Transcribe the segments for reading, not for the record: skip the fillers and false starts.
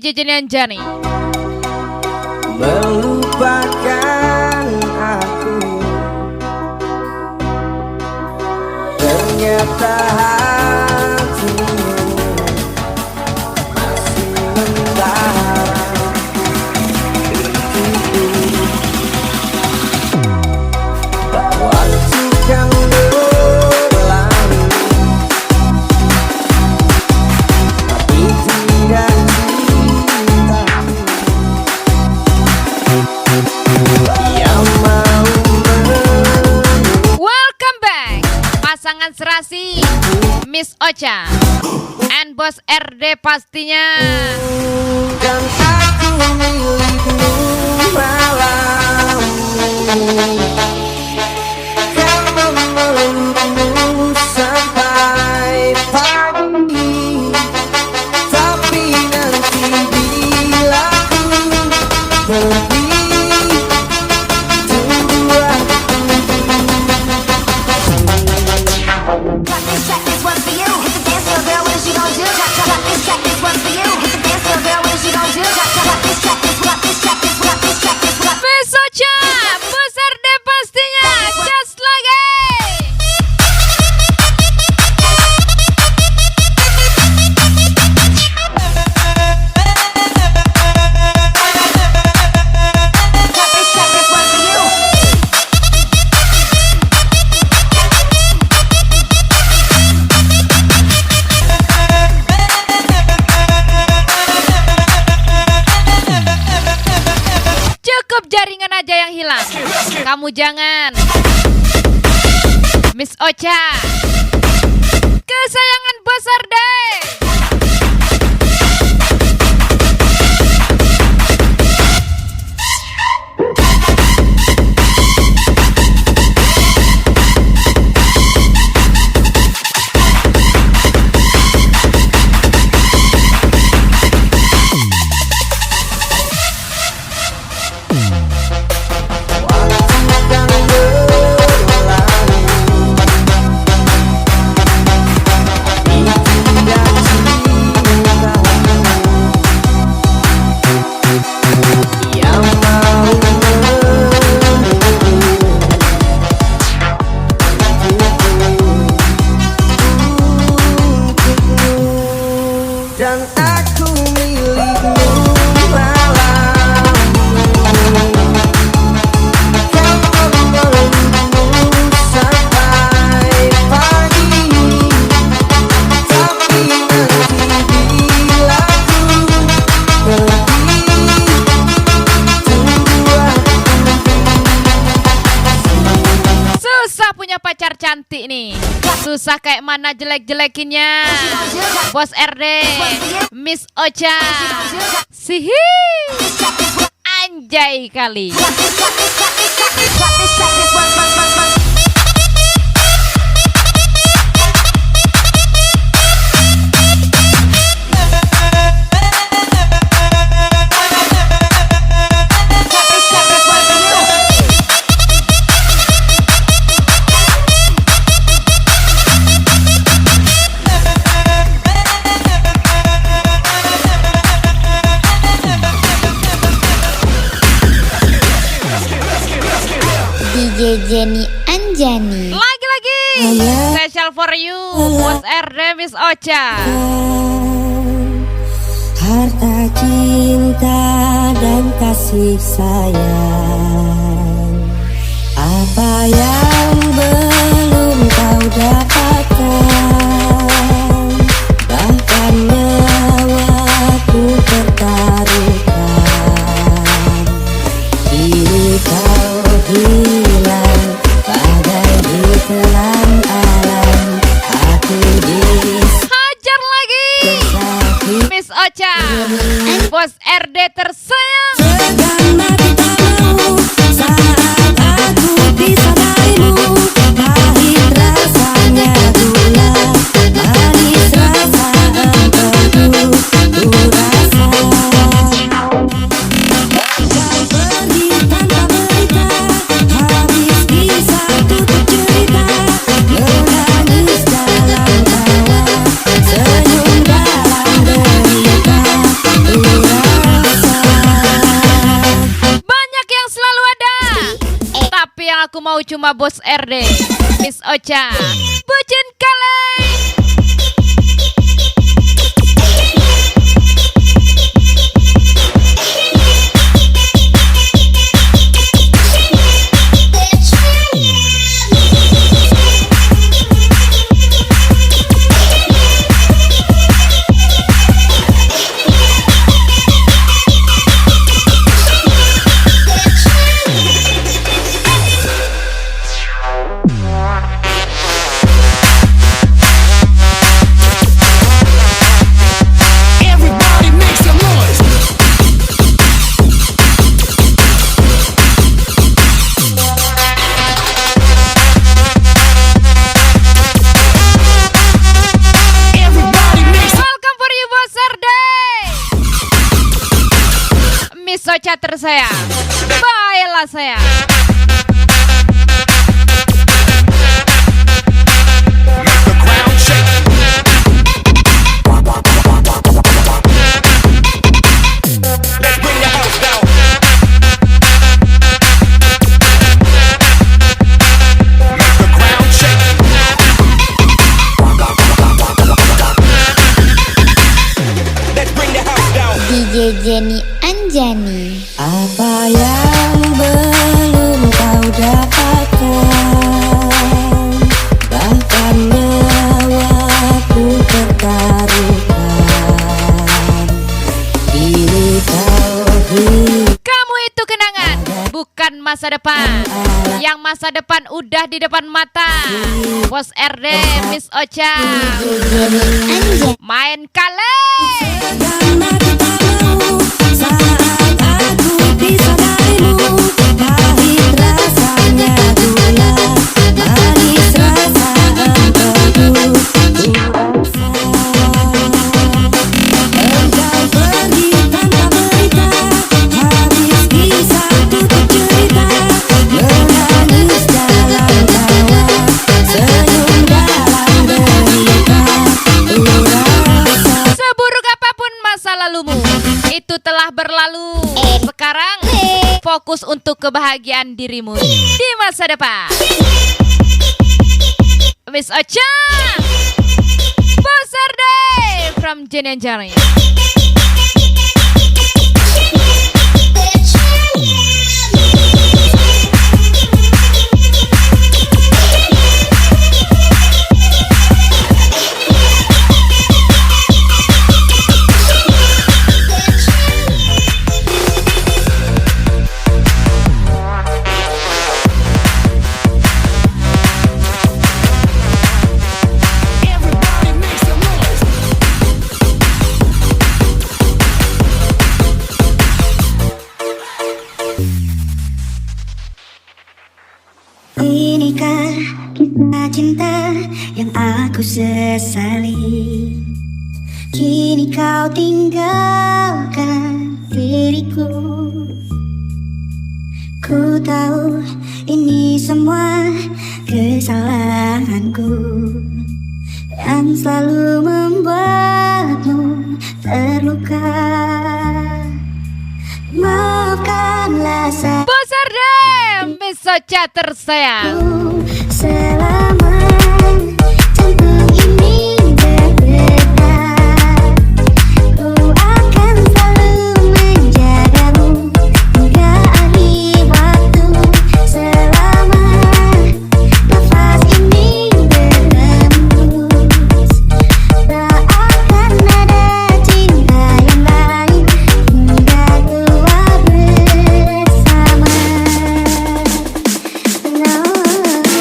Jenny Anjani. Melupakan aku, ternyata hatimu masih membara untukku. Waktu kan berlalu, tapi tidak Welcome back, pasangan serasi Miss Ocha and Bos RD pastinya. Dan aku milikmu malam kau memelukmu sampai pagi. Tapi nanti bila ku pergi, Miss Ocha, Bos RD pastinya. Just lagi. Cukup jaringan aja yang hilang. Kamu jangan. Miss Ocha, kesayangan Bos RD. dan aku milikmu malam kau memelukmu sampai pagi. Tapi nanti bila ku pergi, tunggu aku. Susah punya pacar cantik nih. Susah kayak mana jelek-jelekinnya. Bos RD, Miss Ocha, sihi, anjay kali. DJ Jenny Anjani. Lagi-lagi special for you, Bos RD, Miss Ocha. Harta, cinta, dan kasih sayang, apa yang belum kau dapatkan, bahkan nyawaku pertaruhkan. Kini kau hilang bagai ditelan alam, aku Hajar lagi, Miss Ocha, Bos RD tersayang. Sedang mati tak mau saat aku bisa darimu. Pahit rasanya gula, manis rasa engkau ku rasa. Kau pergi tanpa berita, habis bisa tutup cerita. Menangis dalam tawa, senyum dalam derita. aku mau cuma Bos RD, Miss Ocha, bucin kali. Everybody make some noise. Everybody make some. Welcome for you Bos RD, Miss Ocha tersayang. Baiklah sayang. Make the ground shake. Let's bring the house down. Make the ground shake. Let's bring the house down. DJ Jenny Anjani. Apa yang belum kau dapatkan, bahkan nyawaku pertaruhkan. Kini kau hidup Kamu itu kenangan, bukan masa depan. Yang masa depan udah di depan mata. Bos RD, Miss Ocha, Jenny Anjani. main kali. karena kita mau. Saat aku pisah darimu, pahit rasanya gula, manis rasa engkau. Engkau pergi tanpa berita, habis kisah tutup cerita, menangis dalam tawa, senyum dalam derita. Rasa Seburuk apapun masa lalumu, itu telah berlalu. Sekarang fokus untuk kebahagiaan dirimu di masa depan. Miss Ocha, Bos RD from Jenny Anjani. Everybody make some noise. Inikah kisah cinta yang aku sesali? Kini kau tinggalkan diriku. Ku tahu ini semua kesalahanku yang selalu membuatmu terluka. Maafkanlah saya. Bos RD, Miss Ocha tersayang. Selama jantung ini berdetak, ku akan selalu menjagamu hingga akhir waktu. Selama nafas ini berhembus, tak akan ada cinta yang lain hingga tua bersama.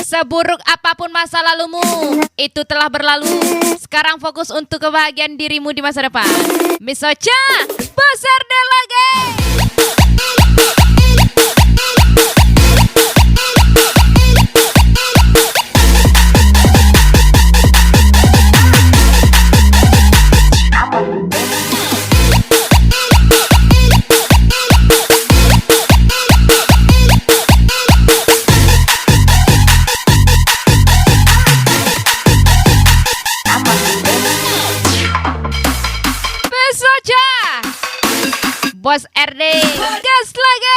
Seburuk apapun masa lalumu, itu telah berlalu. Sekarang fokus untuk kebahagiaan dirimu di masa depan. Miss Ocha, Bos RD lagi. Miss Ocha, Bos RD, gas lagi.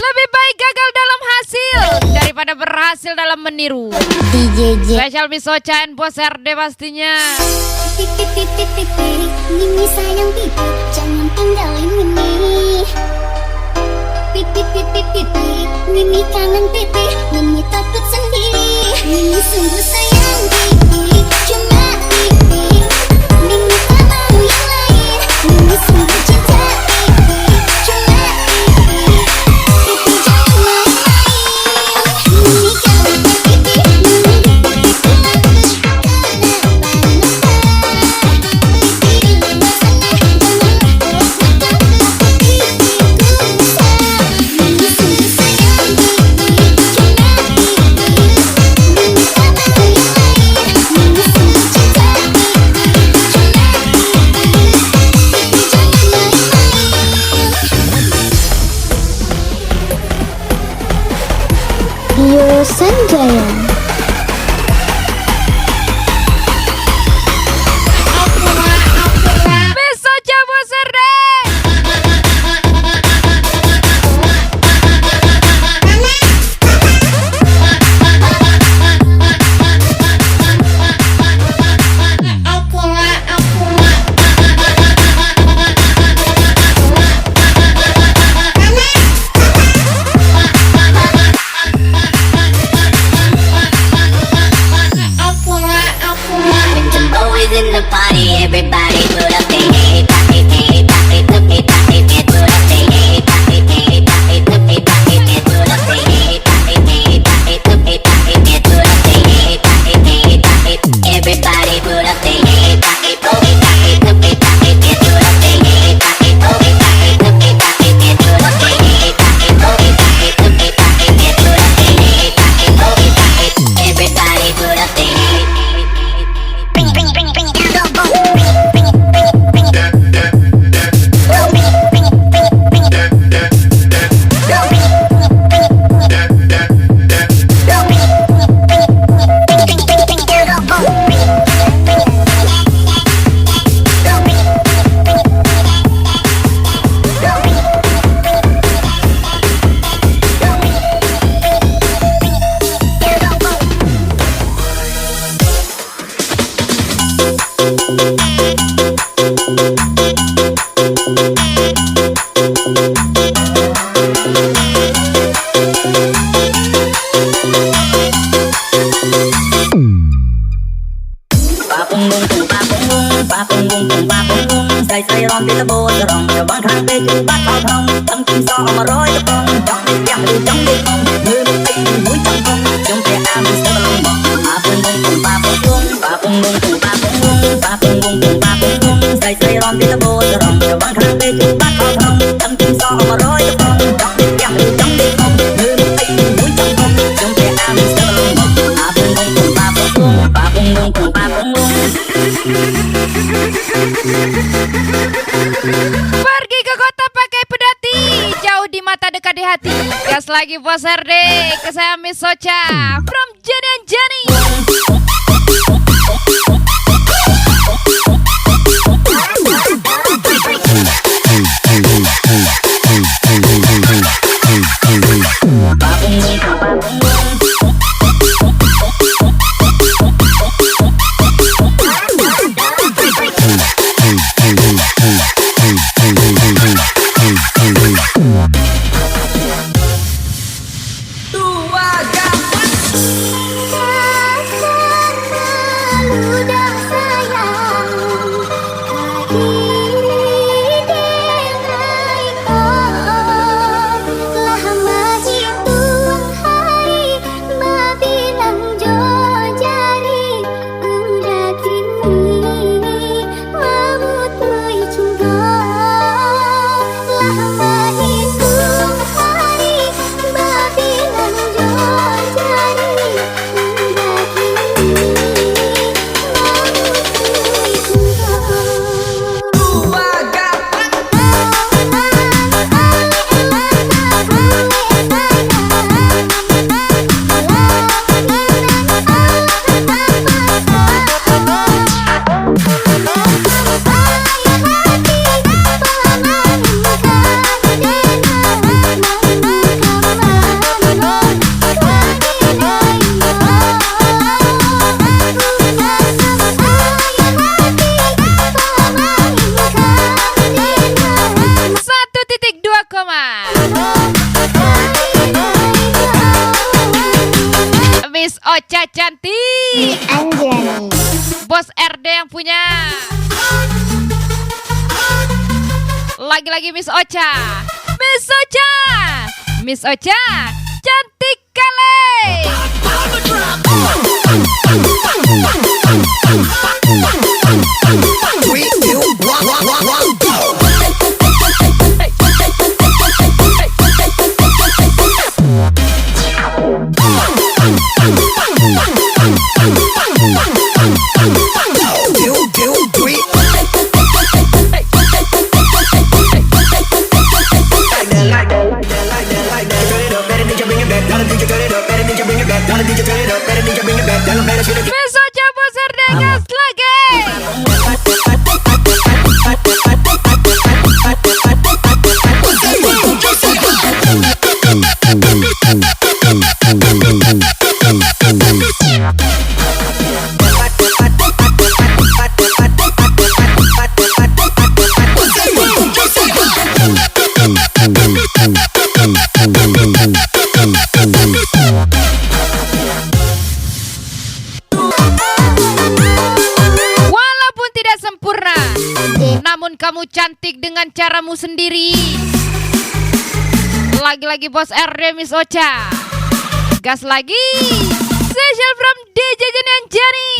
Lebih baik gagal dalam hasil daripada berhasil dalam meniru. DJ Jenny Spesial Miss Ocha and Bos RD pastinya. Mimi sayang pipi, jangan tinggalin Mimi. Pipi, Mimi kangen pipi, Mimi takut sendiri. Mimi sungguh sayang pipi, cuma pipi. Mimi tak mau yang lain. Mimi sungguh cinta pipi, cuma pipi. Pipi jangan main-main. Mimi kangen pipi, Mimi pipi kenapa? สรองระวังข้างไปจูบ้านเขาทองตั้งกินซอมาร้อยกระปองจ้องเปียกหรือจ้องเด็กมองมือมันตีหุ้ยจังกองจงเปียอามิสเตอร์ลงบอกปาปุงปุงปุงปาปุงปุงปาปุงปุงปุงปาปุงปุงปาปุงปุงปุงปาปุงปุงใส่รองที่ตะโบสรองระวังข้างไปจูบ้านเขาทองตั้งกินซอมาร้อยกระปองจ้องเปียกหรือจ้องเด็กมองมือมันตีหุ้ยจังกองจงเปียอามิสเตอร์ลงบอกปาปุงปุงปุงปาปุงปุงปาปุงปุงปุงปาปุงปุง Pergi ke kota pakai pedati, jauh di mata dekat di hati. Gas lagi Bos RD, ke saya Miss Ocha from Jenny and Jenny. Ludah sayang Ocha cantik. Anjani. Bos RD yang punya. Lagi-lagi Miss Ocha. Miss Ocha. Miss Ocha cantik kali. Miss Ocha Bos RD gas lagi. Walaupun tidak sempurna, namun kamu cantik dengan caramu sendiri. Lagi-lagi Bos RD Miss Ocha. Gas lagi. Special from DJ Jenny and Jenny.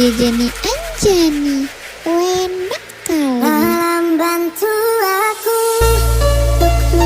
DJ Jenny Anjani. Enak kali. Tolong bantu aku untuk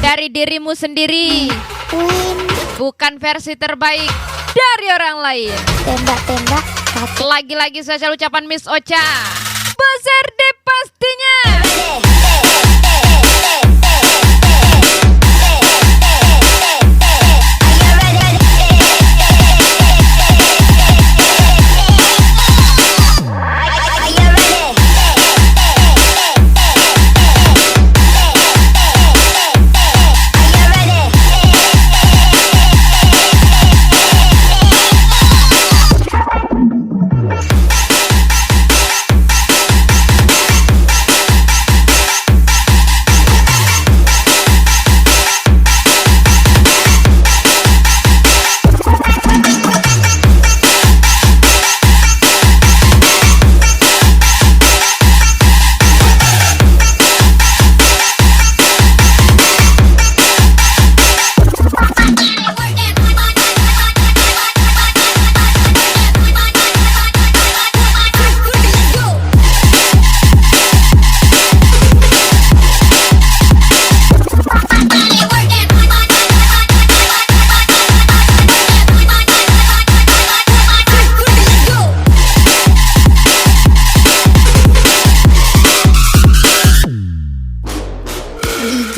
dari dirimu sendiri, Win. bukan versi terbaik dari orang lain. Tembak-tembak kakek. Lagi-lagi spesial ucapan Miss Ocha, Bos RD pastinya.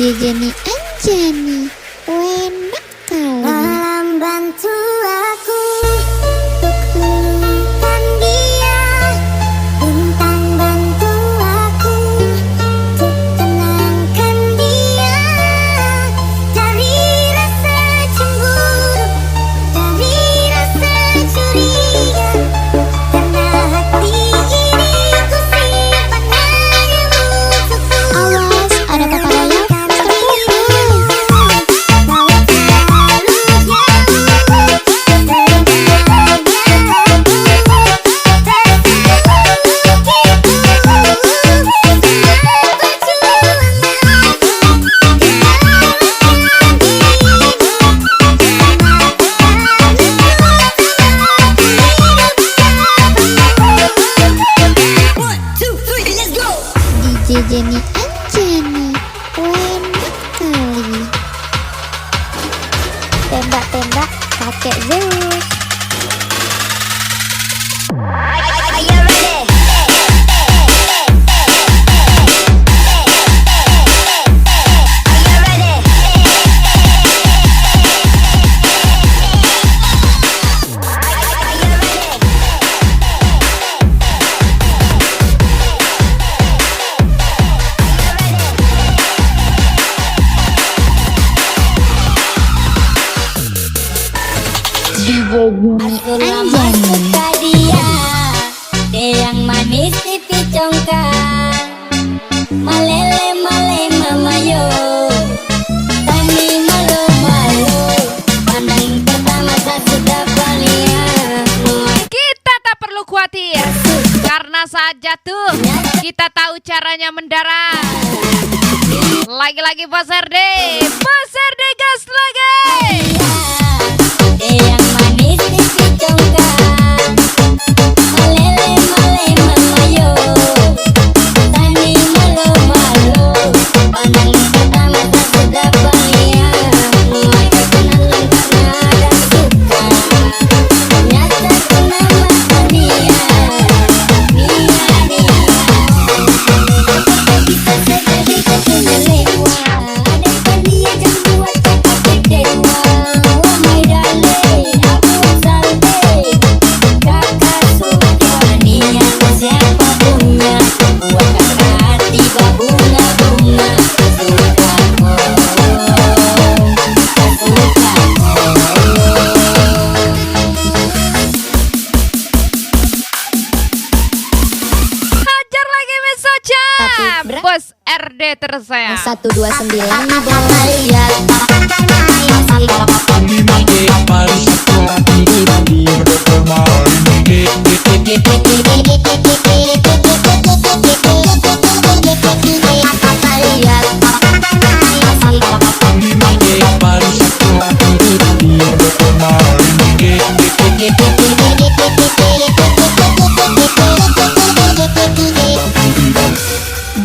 DJ Jenny Anjani. Enak kali. Malam bantu aku untuk lupakan dia. Bintang bantu aku untuk tenangkan dia. Dari rasa cemburu, dari rasa curiga. Karena hati ini ku simpan hanya untukku. Awas, ada kata layak. DJ Jenny Anjani. Enak kali. Tembak-tembak kakek Zeus. Aku lama suka dia, dia yang manis pipi congkak, malele male mama yo, tani malu malu, pandang pertama tak sudah paling. Kita tak perlu khawatir, karena saat jatuh kita tahu caranya mendarat. Lagi-lagi Bos RD, Bos RD gas lagi. Dia yang manis pipi congkak, malele male mama yo, tani malu malu, pandang pertama tak sudah paling. Maka kenalan karena ada suka, ternyata kena mata dia. Bisa saja kita punya lewa, ada dia yang buat kita dewa. Oh my darling, aku salting, kakak suka dia siapa punya, buat kakak hati berbunga-bunga. Suka Hajar lagi Miss Ocha, Tapi, Bos RD tersayang. 129 apa lihat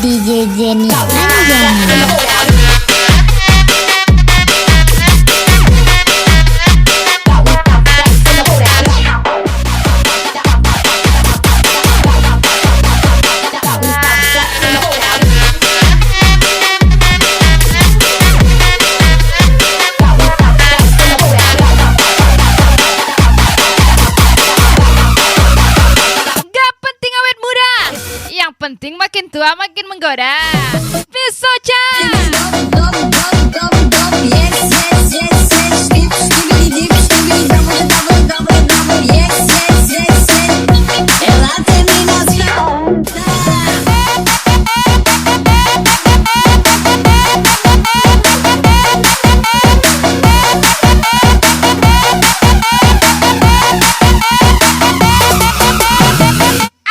DJ Jenny Anjani. Yang penting makin tua makin menggoda. Miss Ocha.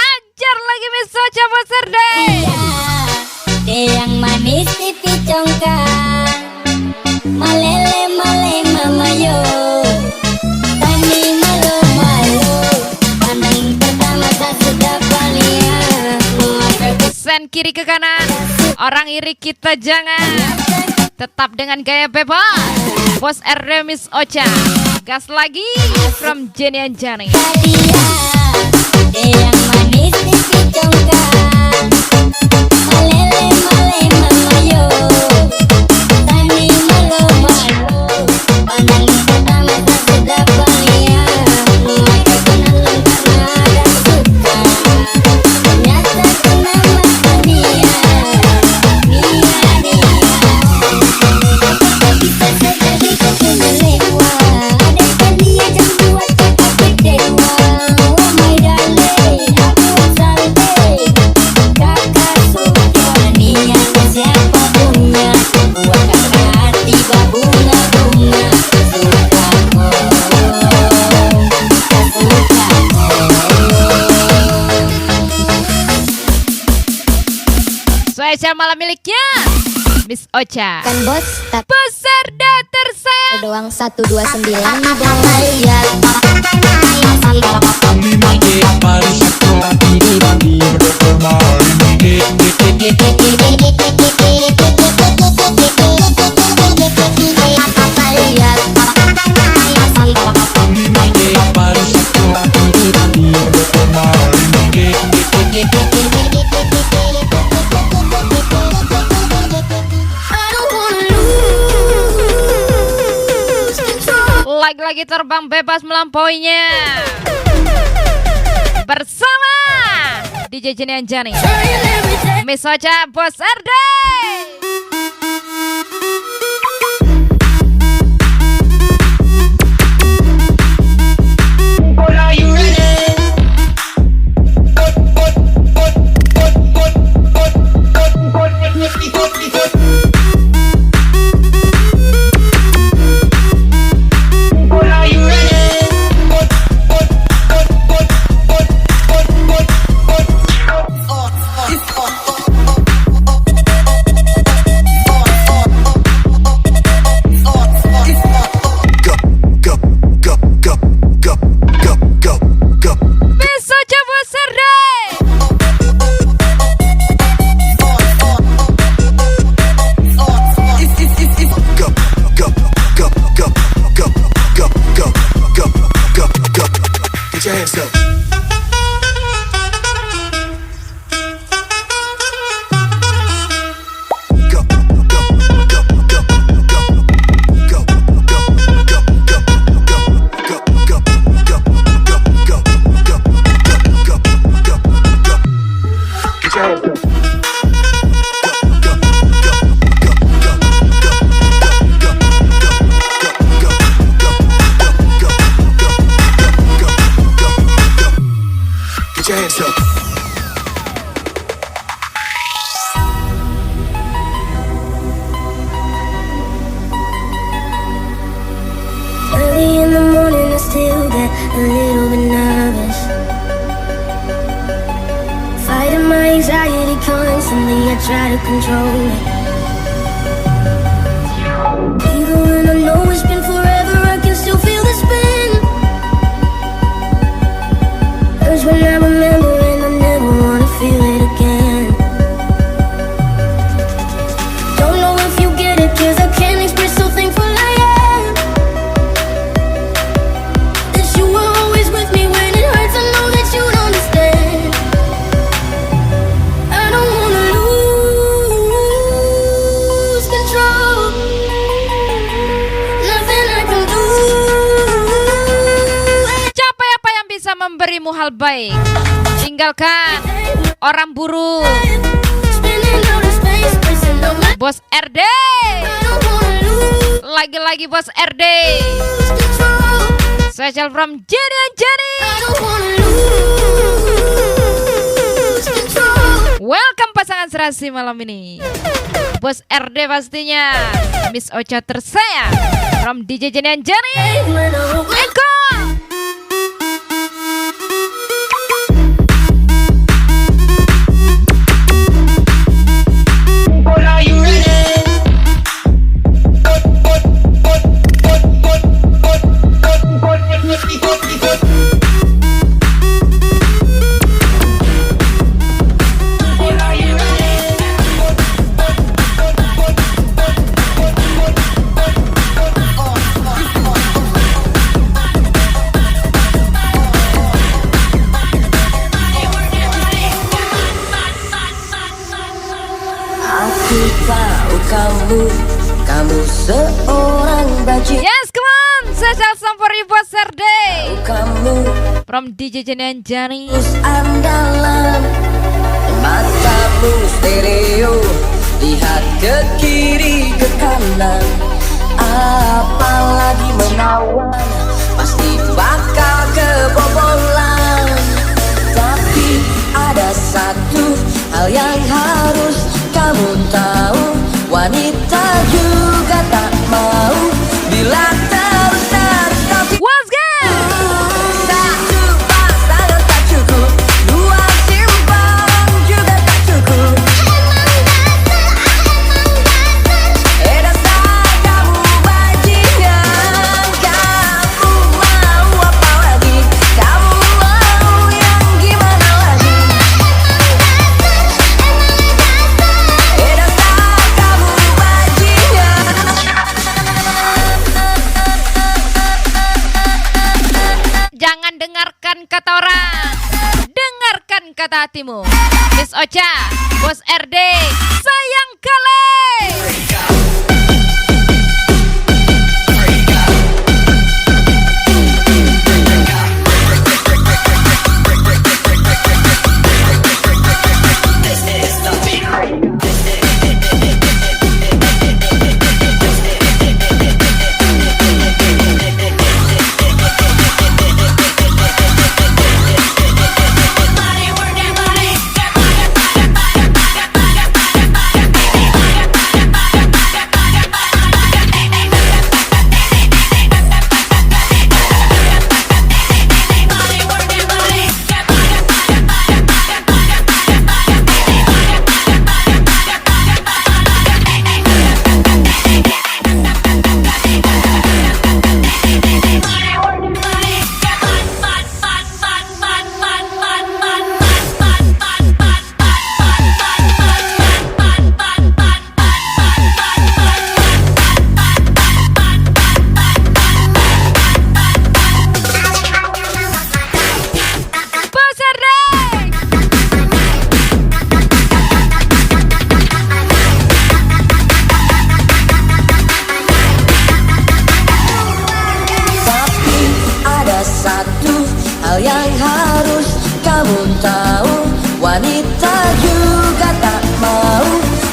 Ajar lagi Miss Ocha Bos Erde. Yang manis pipi congkak, malele male mama yo, tani malo malo, pandang pertama tak sudah lihat. Sen kiri ke kanan, orang iri kita jangan. Tetap dengan gaya bebas. Bos RD Miss Ocha. Gas lagi from Jenny Anjani. Yang manis pipi congkak, malele male mama yo, tani malo malo, pandang pertama tak sudah lihat. Memakai kenalan karena ada suka, ternyata kena mata dia. Bisa saja kita kena lewat, adaikan dia jam 2 pakai dewa. Oh my darling, aku santai, kakak suka niatnya siapa punya, buat kakak tiba bunga-bunga. Suka Spesial malam miliknya Miss Ocha. Kan bos, tapi Bos RD tersayang. doang 129 nih bos. Lagi-lagi terbang bebas melampauinya. Bersama DJ Jenny Anjani, Miss Ocha Bos RD. Miss Ocha Bos RD. Get your hands up. Get your hands up. Early in the morning, I still get a little bit nervous. Fighting my anxiety constantly, I try to control it. Even when I know it's been forever, I can still feel the spin. Hurts when I remember, and I never wanna feel it again. Don't know if you get it, 'cause I can't express so thankful I am. That you were always with me when it hurts, I know that you'd understand. I don't wanna lose control. Nothing I can do. Capai apa yang bisa memberimu hal baik. Tinggalkan orang buruk. Spinning out of space, pressing on my Bos RD. I don't wanna lose Lagi-lagi Bos RD. control. Special from Jenny and Jenny. I don't wanna lose control. Welcome pasangan serasi malam ini. Bos RD pastinya. Miss Ocha tersayang from DJ Jenny and Jenny. When I woke up, Eko. Aku tahu kamu seorang bajingan. Yes, come on. Special song for you Bos RD Kamu from DJ Jenny and Jenny. andalan, matamu stereo, lihat ke kiri ke kanan, apalagi menawan, pasti bakal kebobolan. Tapi ada satu hal yang harus kamu tahu, wanita juga tak mau bila terus kau What's good? satu pasangan tak cukup, dua simpang juga tak cukup. Dasar kamu bajingan, kamu mau apa lagi? Kamu mau yang gimana lagi? Dasar kamu bajingan. Jangan dengarkan kata orang, dengarkan kata hatimu. Miss Ocha, Bos RD, sayang kali. Bos RD. Tapi ada satu hal yang harus kamu tahu, wanita juga tak mau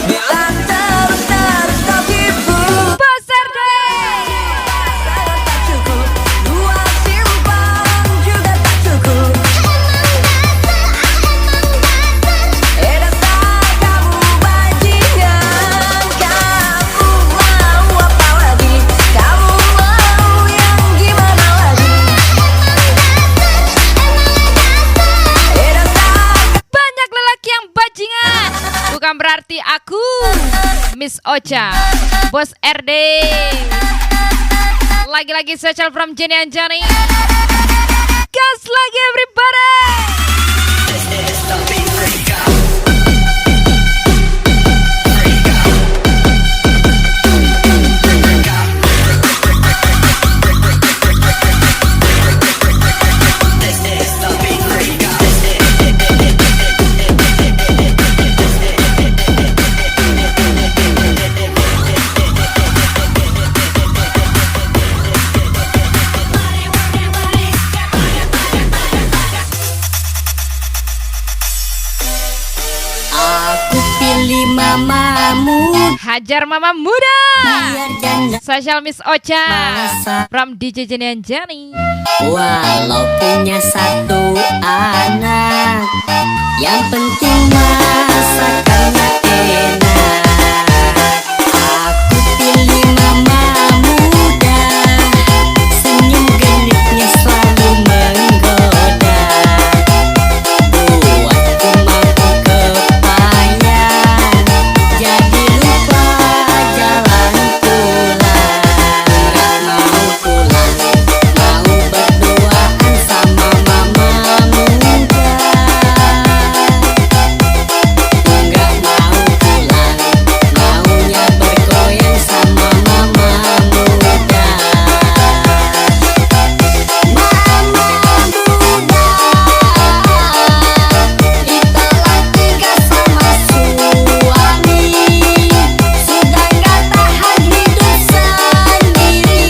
bila terus kau tipu. Bos RD. Pasangan tak cukup, dua simpang juga tak cukup. Dasar kamu bajingan, kamu mau apa lagi? Kamu mau yang gimana lagi? Banyak lelaki yang bajingan, bukan berarti aku Miss Ocha, Bos RD. Lagi-lagi special from Jenny and Johnny. Gas lagi everybody. Aku pilih mamamu Hajar mama muda. biar janda Social Miss Ocha masa. from DJ Jenian Jani. Walau punya satu anak, yang penting masakannya enak. Aku pilih mama muda, senyum genitnya selalu menggoda. Buatku mampu kepayan, jadi lupa jalan pulang. Gak mau pulang, mau berduaan sama mama muda. Enggak mau pulang, maunya bergoyang sama mama muda. Mama muda ditolak tiga sama suami, sudah gak tahan hidup sendiri,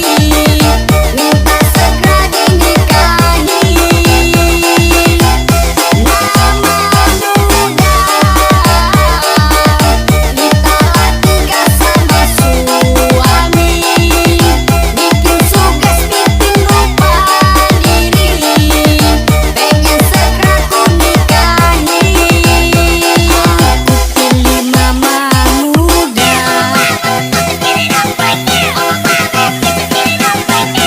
minta segera dinikahi. Mama muda ditolak tiga sama suami, bikin suges bikin lupa diri, pengen segera ku nikahi. Aku pilih mama muda. Aku pilih mama muda. Aku pilih mama muda.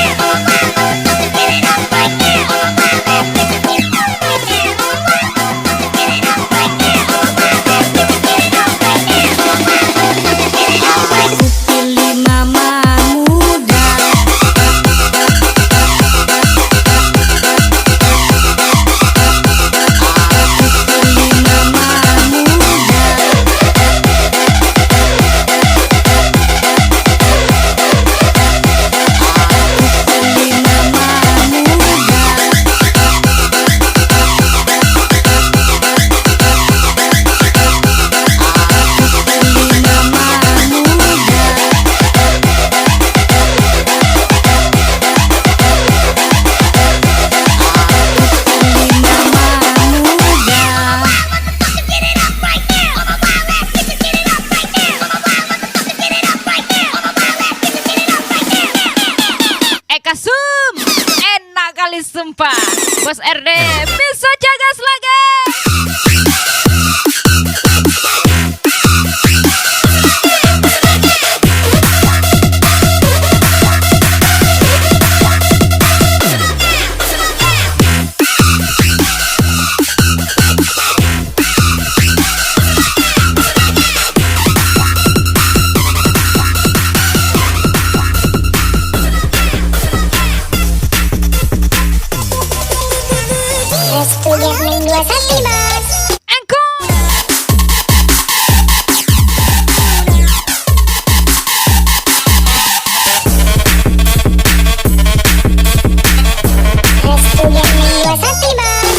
Aku pilih mama muda. Aku pilih mama muda. Aku pilih mama muda. Eka Sum, enak kali sumpah. Bos RD bisa jagas lagi. Estudias menjual sati mas. Engkau. Estudias menjual sati mas.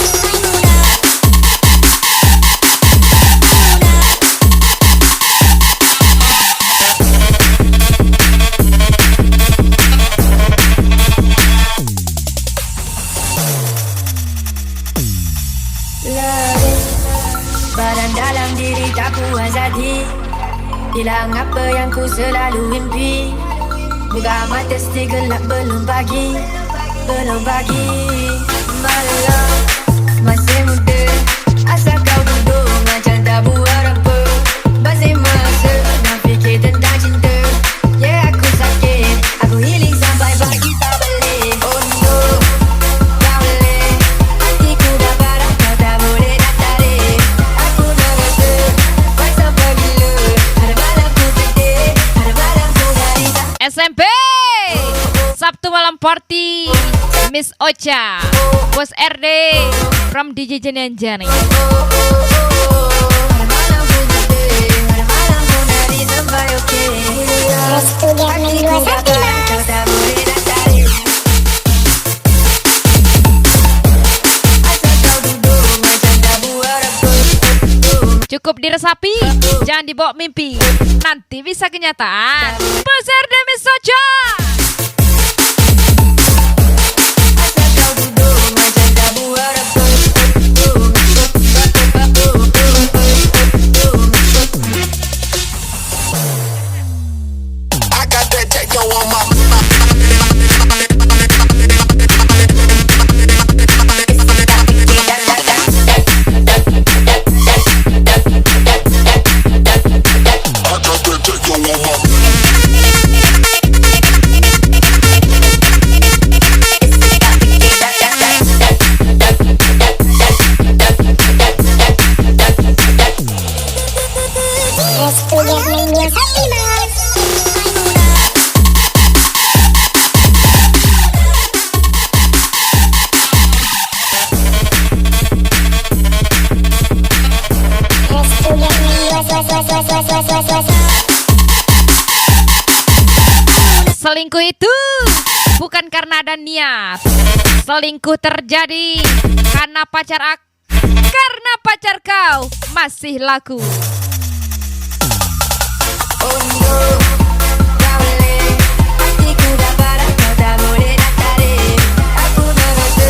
Badan dalam diri tak puas hati, hilang apa yang ku selalu impi. Buka mata still gelap belum pagi, belum pagi. Malam masih muda, asal kau duduk macam tak buat apa. Masih masa nak fikir tentang cinta. Yeah, aku sakit, aku healing sampai pagi tak boleh. Oh no, tak boleh. Hatiku dah parah, kau tak boleh nak tarik. Aku nak rasa, kau sampai bila. Ada malam ku sedih, ada malam ku garita. SMP Sabtu malam party Miss Ocha, Bos RD from DJ Jenian Jani. Ada malam ku sedih, ada malam ku nari sampai okey. Estudias menjual sati mas. Kau tak boleh nak tarik. Asal kau duduk macam tak buat apa. Cukup diresapi, jangan dibawa mimpi. Nanti bisa kenyataan. Bos RD Miss Ocha. Asal kau duduk macam tak buat apa. Selingkuh itu bukan karena ada niat. Selingkuh terjadi karena pacar kau masih laku. Oh no, tak boleh. Hatiku dah parah, kau tak boleh nak tarik. Aku merasa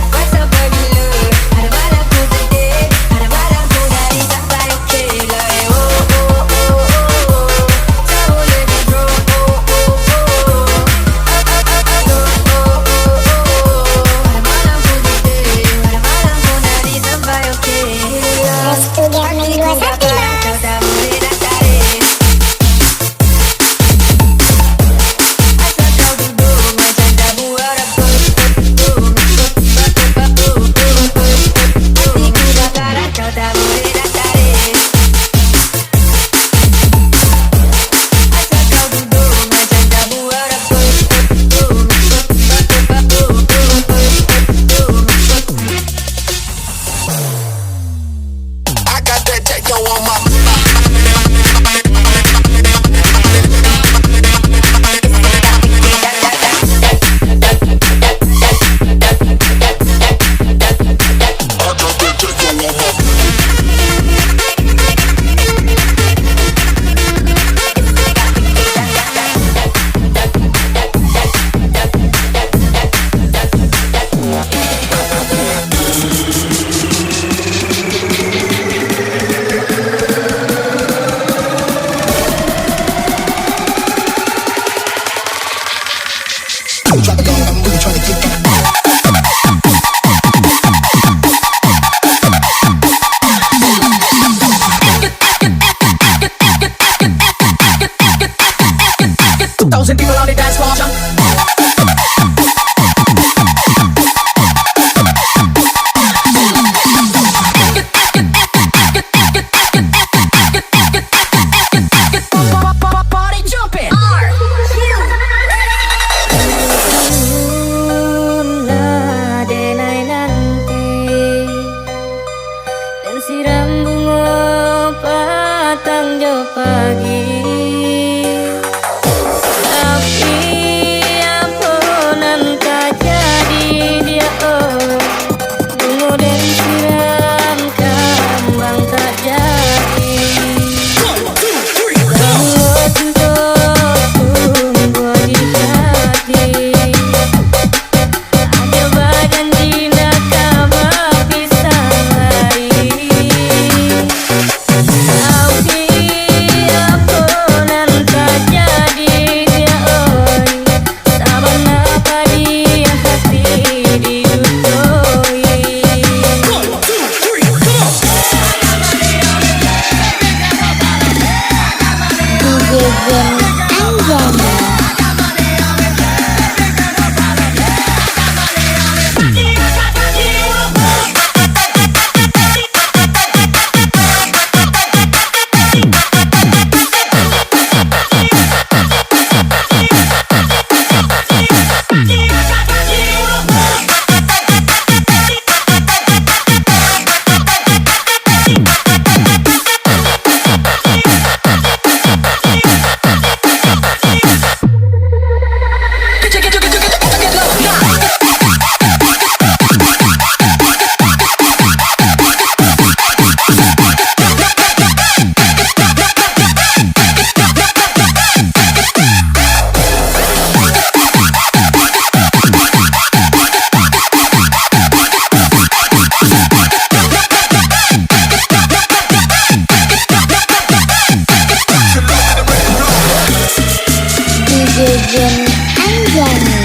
kuasa berbila. Ada malam ku sedih, ada malam ku nari sampai okey lah. Oh oh oh oh oh, tak boleh di drop. Oh oh oh, ada malam ku sedih, ada malam ku nari sampai okey lah. Restu Gaming Hatiku dah 21 parah, kau tak boleh nak tarik. Asal kau duduk macam tak buat apa. Hatiku dah parah, kau tak boleh nak tarik. Asal kau duduk macam tak buat apa. I got that techno on my. 2,000 people on the dance floor. Party jumping. Denai nanti dan siram bunga patang jauh pagi. Tapi ampunan tak jadi dia bunga dan siram kembang tak jadi. Bunga tumbuh di hati. Ada badan jina kau bisa lari. Tapi ampunan tak jadi dia saban apa dia hati diutoi. DJ Jen Anjani. DJ Jen Anjani.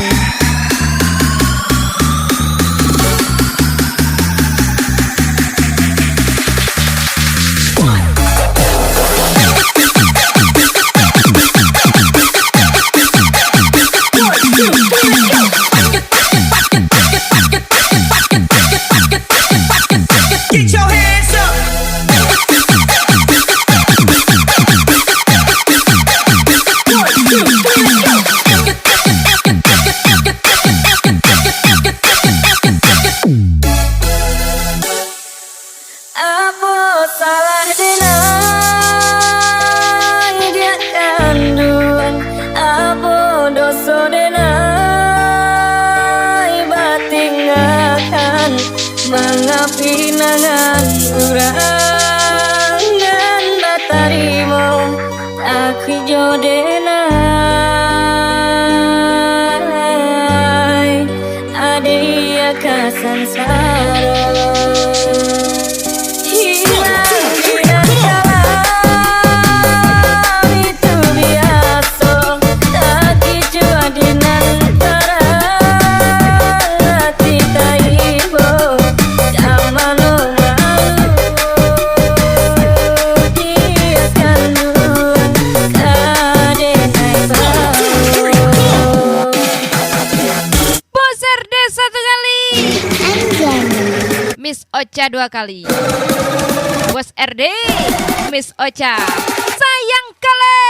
Get your hands up. Get jodenai adia kasansara hilang tidak salah itu biasa tak jua dinantara hati taibo kamano Bos RD 1 kali, Anjani. Miss Ocha 2 kali. Bos RD, Miss Ocha, sayang kali.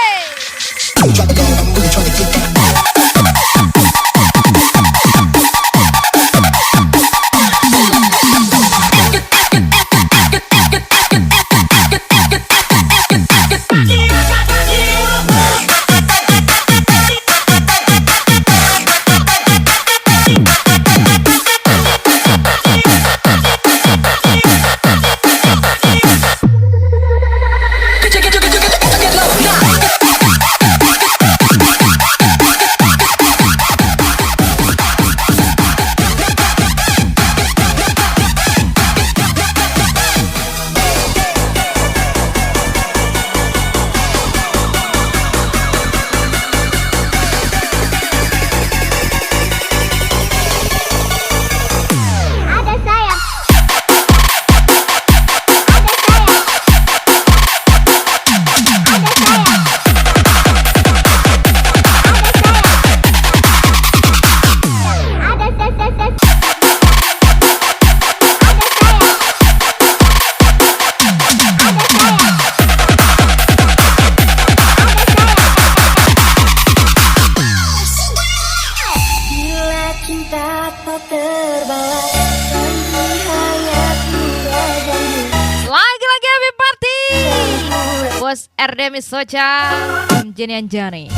Lagi-lagi happy party Bos RD Miss Ocha Jenny Anjani.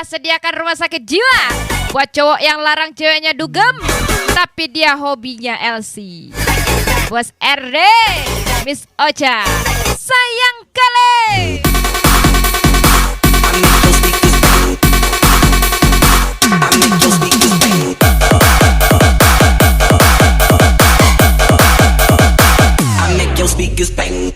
Sediakan rumah sakit jiwa buat cowok yang larang ceweknya dugem tapi dia hobinya LC. Bos RD Miss Ocha, sayang kali. I make your speakers bang.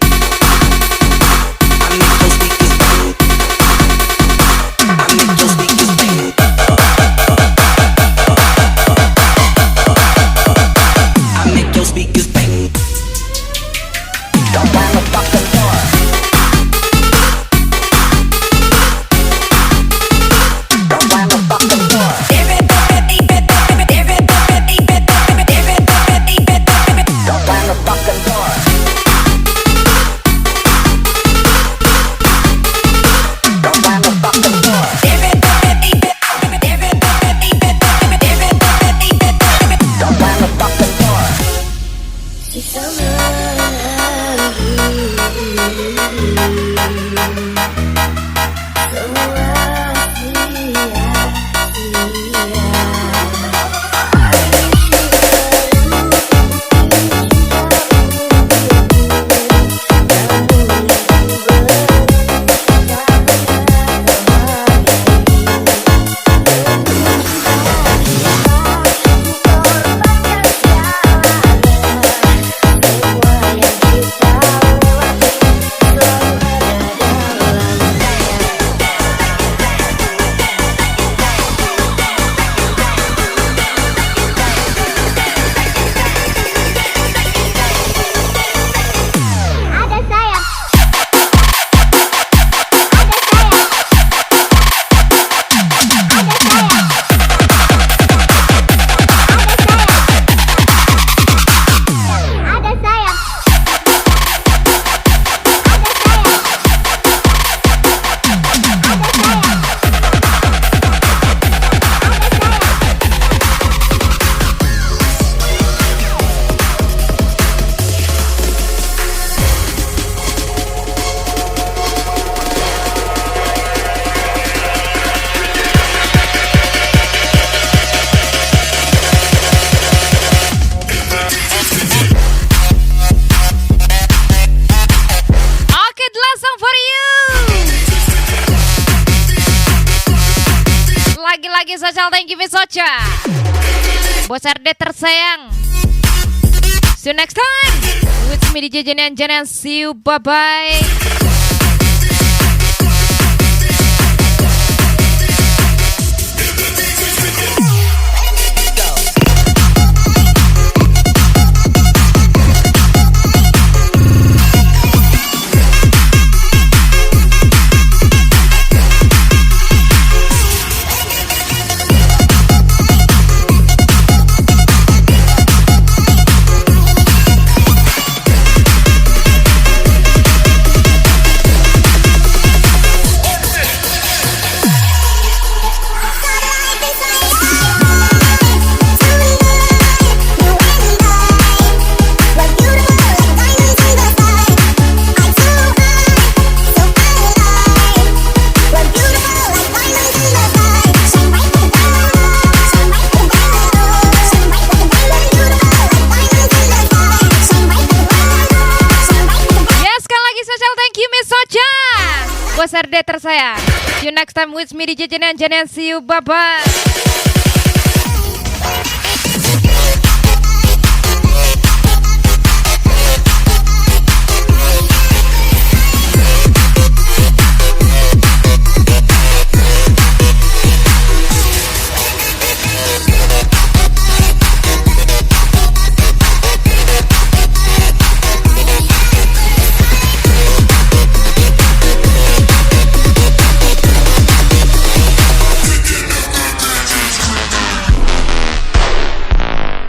lagi social thank you Miss Ocha. Bos RD tersayang. See you next time. With me DJ Jenan. See you, bye bye. Bos RD tersayang. See you next time with me DJ Jenan. See you, bye bye.